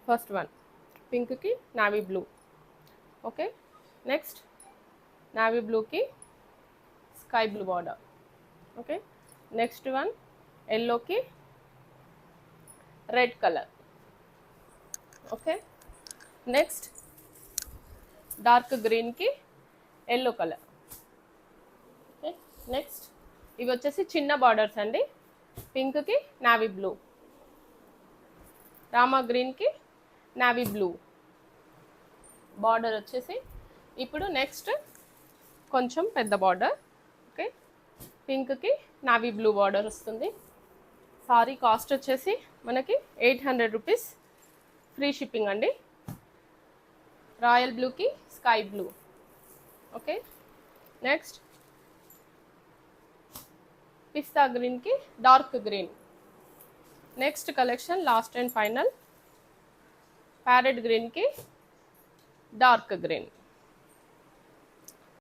First one పింక్కి navy blue. Okay, next navy బ్లూకి sky blue border. Okay, next one ఎల్లోకి red colour. Okay, next dark గ్రీన్కి yellow colour. Okay, next ఇవి వచ్చేసి చిన్న borders అండి. పింక్కి నావీ బ్లూ, రామా గ్రీన్కి నావీ బ్లూ బార్డర్ వచ్చేసి. ఇప్పుడు నెక్స్ట్ కొంచెం పెద్ద బార్డర్. ఓకే, పింక్కి నావీ బ్లూ బార్డర్ వస్తుంది. సారీ కాస్ట్ వచ్చేసి మనకి 800 రూపీస్, ఫ్రీ షిప్పింగ్ అండి. రాయల్ బ్లూకి స్కై బ్లూ. ఓకే, నెక్స్ట్ పిస్తా గ్రీన్కి dark green. Next collection last and final parrot గ్రీన్కి డార్క్ గ్రీన్.